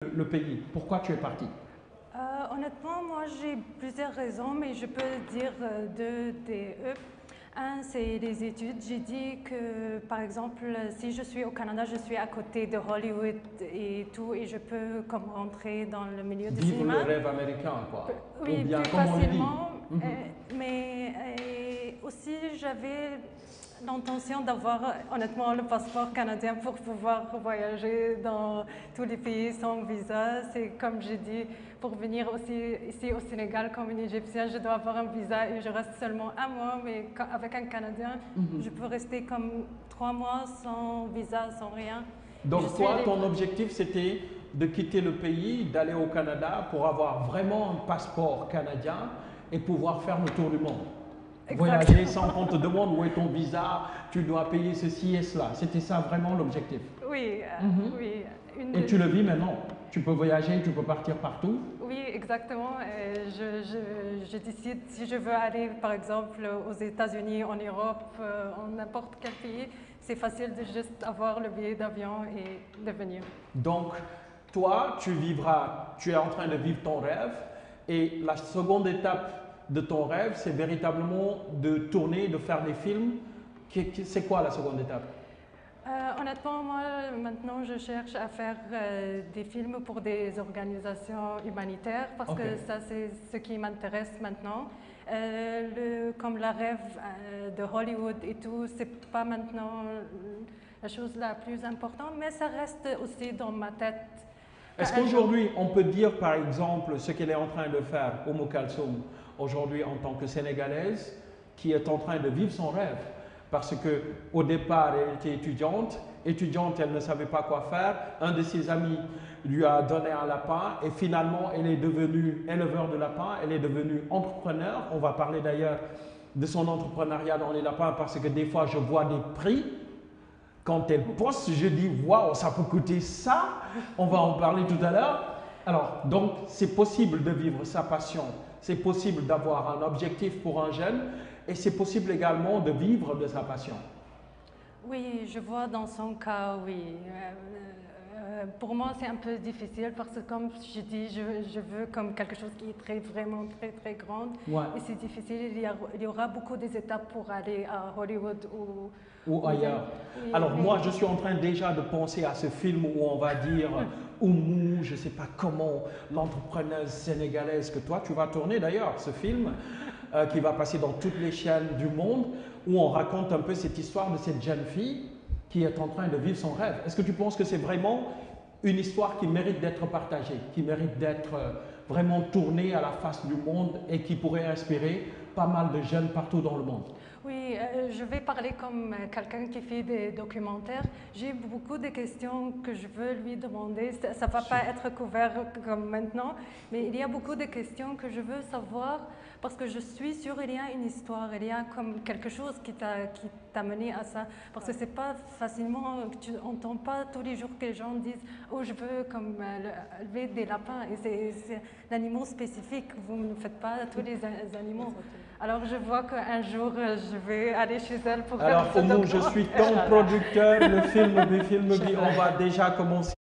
le pays? Pourquoi tu es parti? Honnêtement, moi j'ai plusieurs raisons, mais je peux dire deux des eux. Un, c'est les études. J'ai dit que, par exemple, si je suis au Canada, je suis à côté de Hollywood et tout, et je peux comme rentrer dans le milieu du Vivre cinéma. le rêve américain, quoi. Oui, Ou bien, plus comme on le dit. facilement. Mais aussi, j'avais l'intention d'avoir honnêtement le passeport canadien pour pouvoir voyager dans tous les pays sans visa. C'est comme j'ai dit, pour venir aussi ici au Sénégal comme une Égyptienne, je dois avoir un visa et je reste seulement un mois, mais avec un Canadien, je peux rester comme 3 mois sans visa, sans rien. Donc toi, ton objectif, c'était de quitter le pays, d'aller au Canada pour avoir vraiment un passeport canadien et pouvoir faire le tour du monde. Exactement. Voyager sans qu'on te demande où est ton visa, tu dois payer ceci et cela. C'était ça vraiment l'objectif. Oui, oui. Et tu le vis maintenant. Tu peux voyager, tu peux partir partout. Oui, exactement. Je décide si je veux aller, par exemple, aux États-Unis, en Europe, en n'importe quel pays. C'est facile de juste avoir le billet d'avion et de venir. Donc, toi, tu es en train de vivre ton rêve. Et la seconde étape de ton rêve, c'est véritablement de tourner, de faire des films. C'est quoi la seconde étape? Honnêtement, moi, maintenant, je cherche à faire des films pour des organisations humanitaires parce que ça, c'est ce qui m'intéresse maintenant. Comme la rêve de Hollywood et tout, c'est pas maintenant la chose la plus importante, mais ça reste aussi dans ma tête. Est-ce qu'aujourd'hui, on peut dire, par exemple, ce qu'elle est en train de faire, Oumou Kalsoum, aujourd'hui en tant que Sénégalaise, qui est en train de vivre son rêve? Parce qu'au départ, elle était étudiante, elle ne savait pas quoi faire. Un de ses amis lui a donné un lapin et finalement, elle est devenue éleveur de lapins, elle est devenue entrepreneur. On va parler d'ailleurs de son entrepreneuriat dans les lapins parce que des fois, je vois des prix. Quand elle poste, je dis « Waouh, ça peut coûter ça !» On va en parler tout à l'heure. Alors, donc, c'est possible de vivre sa passion. C'est possible d'avoir un objectif pour un jeune. Et c'est possible également de vivre de sa passion. Oui, je vois dans son cas, oui. Pour moi, c'est un peu difficile parce que, comme je dis, je veux comme quelque chose qui est vraiment très grand. Ouais. Et c'est difficile, il y aura beaucoup d'étapes pour aller à Hollywood ou ailleurs. Alors moi, je suis en train déjà de penser à ce film où on va dire Oumou, je ne sais pas comment, l'entrepreneuse sénégalaise que toi, tu vas tourner d'ailleurs, ce film qui va passer dans toutes les chaînes du monde, où on raconte un peu cette histoire de cette jeune fille qui est en train de vivre son rêve. Est-ce que tu penses que c'est vraiment une histoire qui mérite d'être partagée, qui mérite d'être vraiment tournée à la face du monde et qui pourrait inspirer pas mal de jeunes partout dans le monde? Oui, je vais parler comme quelqu'un qui fait des documentaires. J'ai beaucoup de questions que je veux lui demander. Ça ne va pas être couvert comme maintenant, mais il y a beaucoup de questions que je veux savoir parce que je suis sûre qu'il y a une histoire, il y a comme quelque chose qui t'a mené à ça. Parce que c'est pas facilement, tu n'entends pas tous les jours que les gens disent « Oh, je veux comme lever des lapins » et c'est un animal spécifique, vous ne faites pas tous les animaux. Alors je vois qu'un jour je vais aller chez elle pour faire ce Alors Oumou, je suis ton producteur, le film, on va déjà commencer.